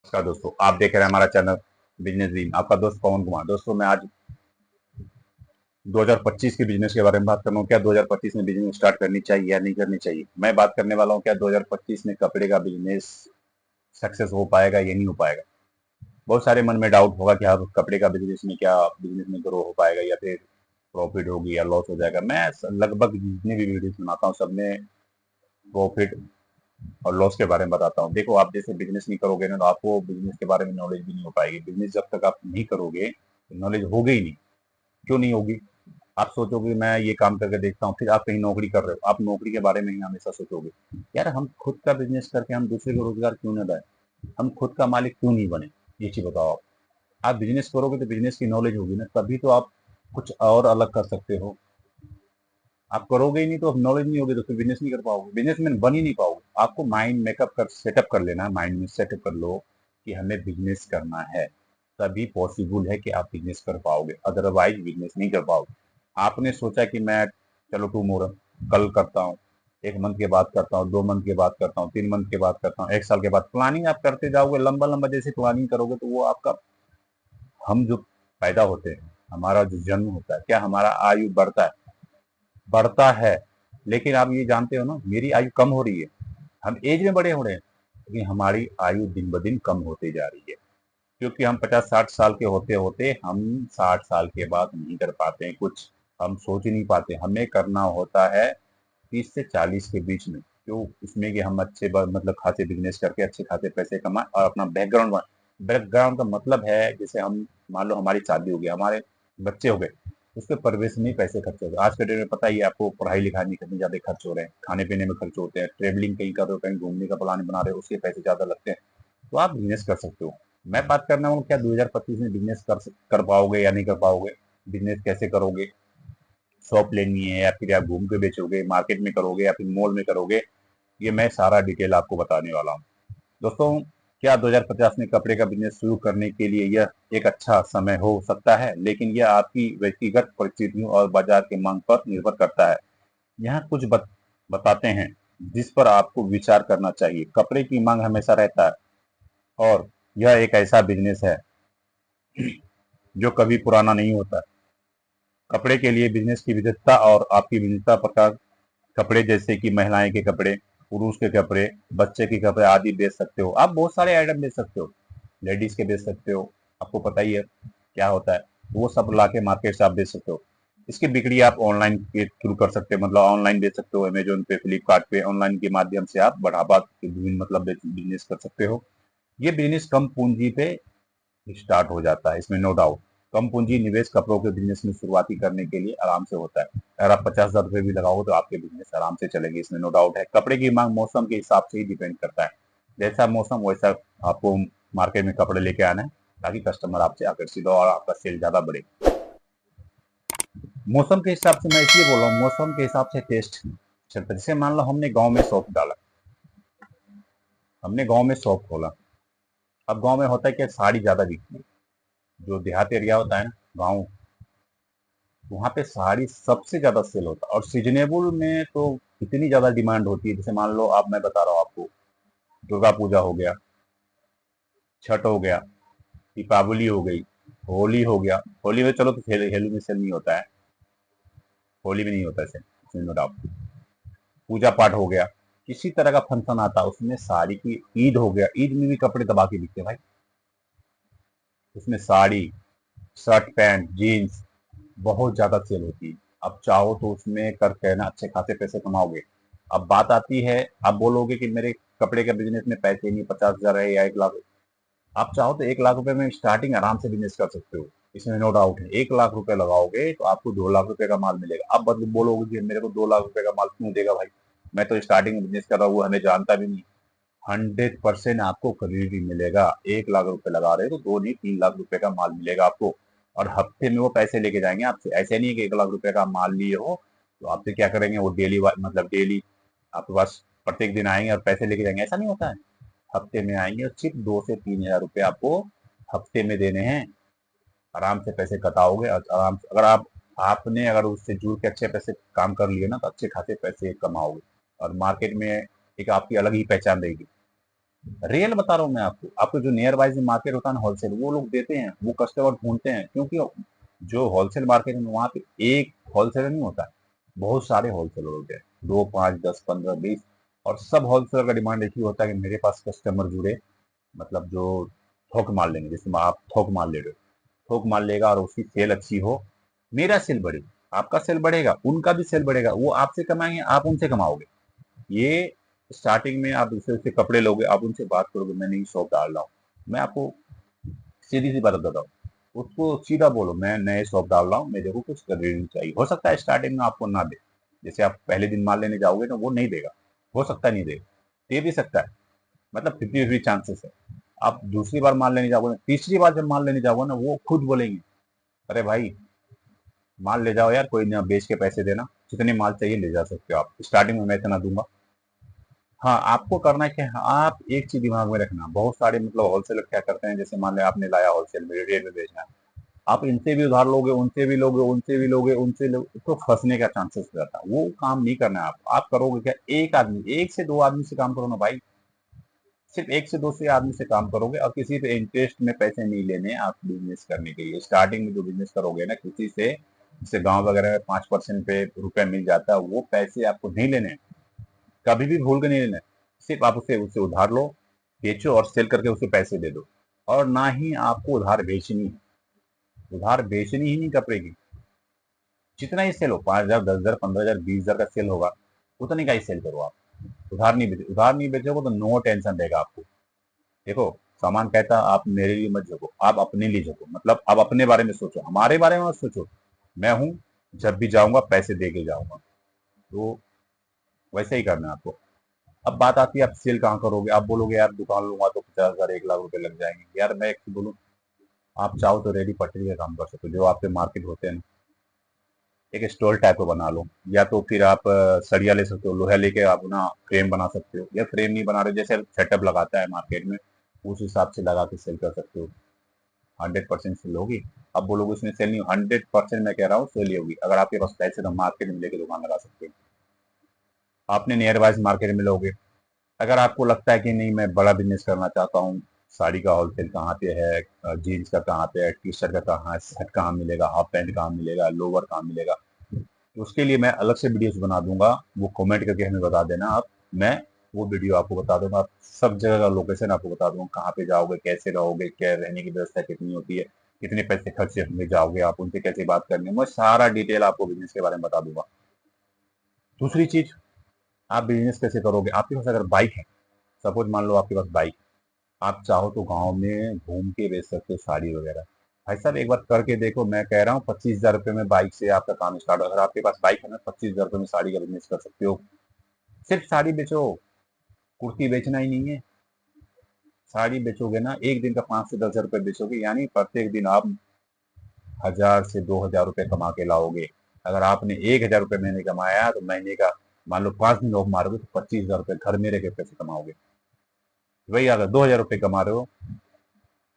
नमस्कार दोस्तों, आप देख रहे हैं हमारा चैनल बिजनेस ड्रीम। आपका दोस्त पवन कुमार। दोस्तों, मैं आज 2025 के बिजनेस के बारे में बात कर रहा हूँ। क्या 2025 में बिजनेस स्टार्ट करनी चाहिए या नहीं करनी चाहिए। मैं बात करने वाला हूँ क्या 2025 में कपड़े का बिजनेस सक्सेस हो पाएगा या नहीं हो पाएगा। बहुत सारे मन में डाउट होगा कि हाँ, कपड़े का बिजनेस में ग्रो हो पाएगा या फिर प्रॉफिट होगी या लॉस हो जाएगा। मैं लगभग जितने भी वीडियोस बनाता हूँ सब में प्रॉफिट और लॉस के बारे में बताता हूँ। देखो, आप जैसे बिजनेस नहीं करोगे ना तो आपको बिजनेस के बारे में नॉलेज भी नहीं हो पाएगी। बिजनेस जब तक आप नहीं करोगे तो नॉलेज होगी ही नहीं। क्यों नहीं होगी। आप सोचोगे मैं ये काम करके देखता हूँ, फिर आप कहीं नौकरी कर रहे हो, आप नौकरी के बारे में ही हमेशा सोचोगे। यार, हम खुद का बिजनेस करके हम दूसरे को रोजगार क्यों न दें। हम खुद का मालिक क्यों नहीं बने। ये चीज बताओ। आप बिजनेस करोगे तो बिजनेस की नॉलेज होगी ना, तभी तो आप कुछ और अलग कर सकते हो। आप करोगे ही नहीं तो नॉलेज नहीं होगी तो फिर बिजनेस नहीं कर पाओगे, बिजनेसमैन बन ही नहीं पाओगे। आपको माइंड मेकअप कर सेटअप कर लेना है, माइंड में सेटअप कर लो कि हमें बिजनेस करना है। तभी पॉसिबल है कि आप बिजनेस कर पाओगे, अदरवाइज बिजनेस नहीं कर पाओगे। आपने सोचा कि मैं चलो टुमारो कल करता हूँ, एक मंथ के बाद करता हूँ, 2 मंथ के बाद करता हूँ, 3 मंथ के बाद करता हूँ, 1 साल के बाद प्लानिंग आप करते जाओगे। लंबा लंबा जैसे प्लानिंग करोगे तो वो आपका, हम जो पैदा होते हैं, हमारा जो जन्म होता है, क्या हमारा आयु बढ़ता है। लेकिन आप ये जानते हो ना, मेरी आयु कम हो रही है। हम एज में बड़े हो रहे हैं लेकिन हमारी आयु दिन ब दिन कम होते जा रही है। क्योंकि हम 50-60 साल के होते होते हम 60 साल के बाद नहीं कर पाते हैं कुछ। हम सोच ही नहीं पाते। हमें करना होता है 30 से 40 के बीच में, क्यों उसमें कि हम मतलब खासे बिजनेस करके अच्छे खासे पैसे कमाएं और अपना बैकग्राउंड बनाए। बैकग्राउंड का मतलब है, जैसे हम मान लो हमारी शादी हो गई, हमारे बच्चे हो गए, उसके परवरिश में ही पैसे खर्च हो गए। आज के डेट में पता ही है आपको, पढ़ाई लिखाई में कितने ज्यादा खर्च हो रहे हैं, खाने पीने में खर्च होते हैं, ट्रेवलिंग कहीं कर रहे हो, कहीं घूमने का प्लान बना रहे हो, उसके पैसे ज्यादा लगते हैं। तो आप बिजनेस कर सकते हो। मैं बात करना हूँ क्या 2025 में बिजनेस कर पाओगे या नहीं कर पाओगे। बिजनेस कैसे करोगे। शॉप लेनी है या फिर आप घूम के बेचोगे, मार्केट में करोगे या फिर मॉल में करोगे, ये मैं सारा डिटेल आपको बताने वाला हूँ। दोस्तों, क्या 2050 में कपड़े का बिजनेस शुरू करने के लिए यह एक अच्छा समय हो सकता है, लेकिन यह आपकी व्यक्तिगत परिस्थितियों और बाजार की मांग पर निर्भर करता है। यहाँ कुछ बताते हैं जिस पर आपको विचार करना चाहिए। कपड़े की मांग हमेशा रहता है और यह एक ऐसा बिजनेस है जो कभी पुराना नहीं होता। कपड़े के लिए बिजनेस की विविधता और आपकी विविधता प्रकार कपड़े जैसे कि महिलाएं के कपड़े, पुरुष के कपड़े, बच्चे के कपड़े आदि बेच सकते हो। आप बहुत सारे आइटम बेच सकते हो। लेडीज के बेच सकते हो, आपको पता ही है क्या होता है। वो सब ला के मार्केट से आप बेच सकते हो। इसकी बिक्री आप ऑनलाइन के थ्रू कर सकते हो, मतलब ऑनलाइन बेच सकते हो, अमेजोन पे, फ्लिपकार्ट पे, ऑनलाइन के माध्यम से आप बढ़ावा के विभिन्न मतलब बिजनेस कर सकते हो। ये बिजनेस कम पूंजी पे स्टार्ट हो जाता है, इसमें नो डाउट। कम पूंजी निवेश कपड़ों के बिजनेस में शुरुआती करने के लिए आराम से होता है। अगर आप 50,000 रुपए भी लगाओ तो आपके बिजनेस आराम से चलेंगे, इसमें नो डाउट है। कपड़े की मांग मौसम के हिसाब से ही डिपेंड करता है। जैसा मौसम वैसा आपको मार्केट में कपड़े लेके आना है, ताकि कस्टमर आपसे आकर्षित हो और आपका सेल ज्यादा बढ़े। मौसम के हिसाब से मैं इसलिए बोल रहा हूँ, मौसम के हिसाब से टेस्ट चलता है। जैसे मान लो हमने गाँव में शॉप डाला, हमने गाँव में शॉप खोला। अब गाँव में होता है कि साड़ी ज्यादा बिकती है। जो देहात एरिया होता है ना, गाँव, वहाँ पे साड़ी सबसे ज्यादा सेल होता है। और सीजनेबल में तो इतनी ज्यादा डिमांड होती है। जैसे मान लो, आप मैं बता रहा हूँ आपको, दुर्गा पूजा हो गया, छठ हो गया, दीपावली हो गई, होली हो गया। होली में चलो तो होली में सेल नहीं होता है, होली में नहीं होता है सेल, नो डाउट। पूजा पाठ हो गया, किसी तरह का फंक्शन आता है उसमें साड़ी की। ईद हो गया, ईद में भी कपड़े दबा के बिकते हैं भाई। उसमें साड़ी, शर्ट पैंट जीन्स बहुत ज्यादा सेल होती है। अब चाहो तो उसमें करके ना अच्छे खासे पैसे कमाओगे। अब बात आती है, आप बोलोगे कि मेरे कपड़े के बिजनेस में पैसे नहीं, 50,000 है या 1 लाख। आप चाहो तो 1 लाख रुपए में स्टार्टिंग आराम से बिजनेस कर सकते हो, इसमें नो डाउट है। 1 लाख रुपए लगाओगे तो आपको 2 लाख रुपए का माल मिलेगा। अब बदल बोलोगे कि मेरे को 2 लाख रुपए का माल क्यों देगा भाई, मैं तो स्टार्टिंग में बिजनेस कर रहा हूँ, हमें जानता भी नहीं। 100% आपको कभी भी मिलेगा। 1 लाख रुपए लगा रहे हो तो 2 नहीं 3 लाख रुपए का माल मिलेगा आपको। और हफ्ते में वो पैसे लेके जाएंगे आपसे। ऐसे नहीं है कि 1 लाख रुपए का माल लिए हो तो आपसे क्या करेंगे, वो डेली मतलब डेली आपके पास प्रत्येक दिन आएंगे और पैसे लेके जाएंगे, ऐसा नहीं होता है। हफ्ते में आएंगे और सिर्फ 2 से 3 हजार रुपए आपको हफ्ते में देने हैं। आराम से पैसे कटाओगे और आराम से, अगर आपने अगर उससे जुड़ के अच्छे पैसे काम कर लिए ना तो अच्छे खासे पैसे कमाओगे। और मार्केट में एक आपकी अलग ही पहचान रहेगी। रियल बता रहा हूँ मैं आपको। आपको जो नियर बाय मार्केट होता है ना होलसेल, वो लोग देते हैं, वो कस्टमर ढूंढते हैं, क्योंकि जो होलसेल मार्केट है वहाँ पे एक होलसेलर नहीं होता है, बहुत सारे होलसेलर होते हैं, 2 5 10 15 20, और सब होलसेलर का डिमांड एक ही होता है कि मेरे पास कस्टमर जुड़े, मतलब जो थोक माल लेंगे, जैसे आप थोक माल ले रहे हो, थोक माल लेगा और उसकी सेल अच्छी हो, मेरा सेल बढ़े, आपका सेल बढ़ेगा, उनका भी सेल बढ़ेगा, वो आपसे कमाएंगे, आप उनसे कमाओगे। ये स्टार्टिंग में आप दूसरे से कपड़े लोगे, आप उनसे बात करोगे मैं नई शॉप डाल रहा हूँ, मैं आपको सीधी सी बात बताता हूँ, उसको सीधा बोलो मैं नए शॉप डाल रहा हूँ, मेरे को कुछ क्रेडिट चाहिए। हो सकता है स्टार्टिंग में आपको ना दे, जैसे आप पहले दिन माल लेने जाओगे ना, वो नहीं देगा, हो सकता है नहीं देगा, दे भी सकता है, मतलब 50-50 चांसेस है। आप दूसरी बार माल लेने जाओगे ना, तीसरी बार जब माल लेने जाओगे ना, वो खुद बोलेंगे अरे भाई माल ले जाओ यार, कोई ना, बेच के पैसे देना, जितने माल चाहिए ले जा सकते हो आप, स्टार्टिंग में मैं इतना दूंगा। हाँ, आपको करना क्या है, आप एक चीज दिमाग में रखना, बहुत सारे मतलब होलसेलर क्या करते हैं, जैसे मान लिया आपने लाया होलसेल में, रेट में बेचना है, आप इनसे भी उधार लोगे, उनसे भी लोगे, उनसे भी लोगे, उनसे लोगे, तो फंसने का चांसेस रहता है, वो काम नहीं करना है। आप करोगे क्या, एक आदमी, एक से दो आदमी से काम करो ना भाई, सिर्फ एक से दो से आदमी से काम करोगे, और किसी पे इंटरेस्ट में पैसे नहीं लेने आप बिजनेस करने के लिए। स्टार्टिंग में जो बिजनेस करोगे ना किसी से, जैसे गांव वगैरह में 5% पे रुपए मिल जाता है, वो पैसे आपको नहीं लेने हैं, कभी भी भूल के नहीं लेना है। सिर्फ आप उसे उससे उधार लो, बेचो और सेल करके उसे पैसे दे दो, और ना ही आपको उधार बेचनी है, उधार बेचनी ही नहीं कपड़े की। जितना ही सेल हो, 5,000 10,000 15,000 20,000 का सेल होगा, उतने का ही सेल करो आप, उधार नहीं बेचो, उधार नहीं बेचोगे तो नो टेंशन रहेगा आपको। देखो, सामान कहता आप मेरे लिए मत झोंको, आप अपने लिए झोंको, मतलब आप अपने बारे में सोचो, हमारे बारे में मत सोचो। मैं हूं, जब भी जाऊंगा पैसे दे के जाऊंगा, तो वैसे ही करना है आपको। अब बात आती है आप सेल कहाँ करोगे, आप बोलोगे यार दुकान लूंगा तो 50,000 1 लाख रुपए लग जाएंगे, यार मैं एक चीज बोलूं, आप चाहो तो रेडी पटरी का काम कर सकते हो, जो आपके मार्केट होते हैं ना, एक स्टॉल टाइप का बना लो, या तो फिर आप सरिया ले सकते हो, लोहा लेके आप ना फ्रेम बना सकते हो, या फ्रेम नहीं बना रहे, जैसे सेटअप लगाता है मार्केट में, उस हिसाब से लगा के सेल कर सकते हो, 100% सेल होगी। अब बोलोगे उसमें सेल नहीं, 100% मैं कह रहा हूँ सेल ही होगी, अगर आपके पास पैसे तो मार्केट में लेके दुकान लगा सकते हो। आपने नियर बाइज मार्केट में लोगे, अगर आपको लगता है कि नहीं मैं बड़ा बिजनेस करना चाहता हूँ, साड़ी का होलसेल कहाँ पे है, जीन्स का कहाँ पे है, टी शर्ट का कहाँ है, शर्ट कहाँ मिलेगा, हाफ पैंट कहाँ मिलेगा, लोअर कहाँ मिलेगा, तो उसके लिए मैं अलग से वीडियोस बना दूंगा, वो कमेंट करके हमें बता देना आप, मैं वो वीडियो आपको बता दूंगा, आप सब जगह का लोकेशन आपको बता दूंगा, कहाँ पे जाओगे, कैसे रहोगे, क्या रहने की व्यवस्था कितनी होती है, कितने पैसे खर्चे होंगे, जाओगे आप उनसे कैसे बात करनी है, मैं सारा डिटेल आपको बिजनेस के बारे में बता दूंगा। दूसरी चीज, आप बिजनेस कैसे करोगे, आपके पास अगर बाइक है, सपोज मान लो आपके पास बाइक, आप चाहो तो गांव में घूम के बेच सकते हो साड़ी वगैरह। भाई साहब एक बार करके देखो, मैं कह रहा हूँ 25,000 रुपये में बाइक से आपका काम स्टार्ट हो, अगर आपके पास बाइक है ना, 25,000 रुपये में साड़ी का बिजनेस कर सकते हो। सिर्फ साड़ी बेचो, कुर्ती बेचना ही नहीं है, साड़ी बेचोगे ना, एक दिन का 5 से 10 हजार रुपये बेचोगे, यानी प्रत्येक दिन आप 1,000 से 2,000 रुपये कमा के लाओगे। अगर आपने 1,000 रुपये महीने कमाया, तो महीने का मान लो 5 दिन ऑफ मारोगे तो 25,000 रुपये घर में रह के पैसे कमाओगे। वही अगर 2,000 रुपये कमा रहे हो,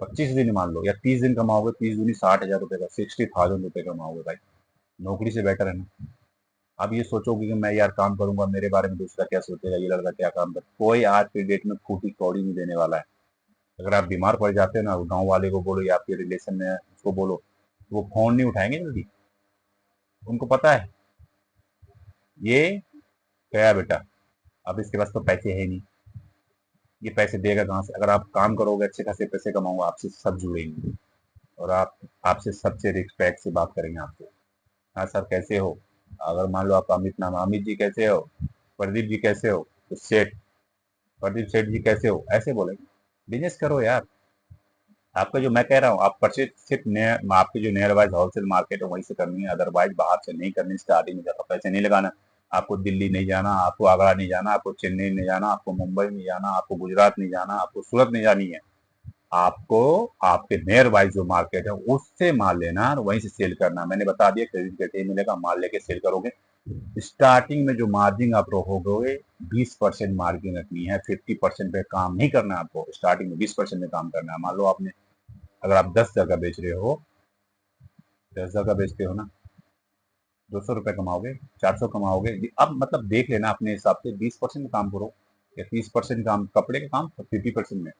25 दिन मान लो, या 30 दिन कमाओगे, 30 दूनी 60,000 रुपये का, 60,000 रुपये कमाओगे भाई, नौकरी से बेटर है ना। अब ये सोचोगे कि मैं यार काम करूंगा, मेरे बारे में दूसरा क्या सोचेगा, ये लड़का क्या काम कर, कोई आज की डेट में फूटी कौड़ी नहीं देने वाला है। अगर आप बीमार पड़ जाते हो ना, गांव वाले को बोलो या आपके रिलेशन में है, उसको बोलो, वो फोन नहीं उठाएंगे जल्दी, उनको पता है ये गया बेटा, अब इसके पास तो पैसे है ही नहीं, ये पैसे देगा कहाँ से। अगर आप काम करोगे, अच्छे खासे पैसे कमाओगे, आपसे सब जुड़ेंगे, और आप आपसे सबसे रिस्पेक्ट से बात करेंगे आपसे। हाँ सर कैसे हो, अगर मान लो आप अमित नाम, अमित जी कैसे हो, प्रदीप जी कैसे हो, तो सेठ, प्रदीप सेठ जी कैसे हो, ऐसे बोलेंगे। बिजनेस करो यार, आपका जो मैं कह रहा हूँ, आप परचेज सिर्फ नियर, आपकी जो नियर बाइज होलसेल मार्केट है वहीं से करनी है, अदरवाइज बाहर से नहीं करनी, स्टार्टिंग में ज्यादा पैसे नहीं लगाना। आपको दिल्ली नहीं जाना, आपको आगरा नहीं जाना, आपको चेन्नई नहीं जाना, आपको मुंबई नहीं जाना, आपको गुजरात नहीं जाना, आपको सूरत नहीं जानी है, आपको आपके नियर बाइज जो मार्केट है उससे माल लेना और वहीं से सेल करना। मैंने बता दिया क्रेडिट कैसे मिलेगा, माल लेके सेल करोगे। स्टार्टिंग में जो मार्जिन आप रखोगे, 20% मार्जिन रखनी है, 50% पे काम नहीं करना है आपको, स्टार्टिंग में 20% में काम करना है। मान लो आपने, अगर आप 10 जगह बेच रहे हो, 10 जगह बेचते हो ना, 200 रुपये कमाओगे, 400 कमाओगे, अब मतलब देख लेना अपने हिसाब से, 20% में काम करो, या 30% काम कपड़े का काम, 50% में,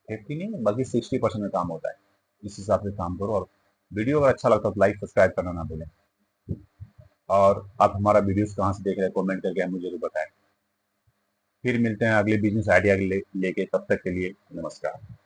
50 नहीं बल्कि 60% में काम होता है। इस हिसाब से काम करो। और वीडियो अगर अच्छा लगता है तो लाइक सब्सक्राइब करना ना भूलें। और आप हमारा वीडियोस कहाँ से देख रहे हैं कमेंट करके हमें जरूर बताएं। फिर मिलते हैं अगले बिजनेस आइडिया लेके, तब तक के लिए नमस्कार।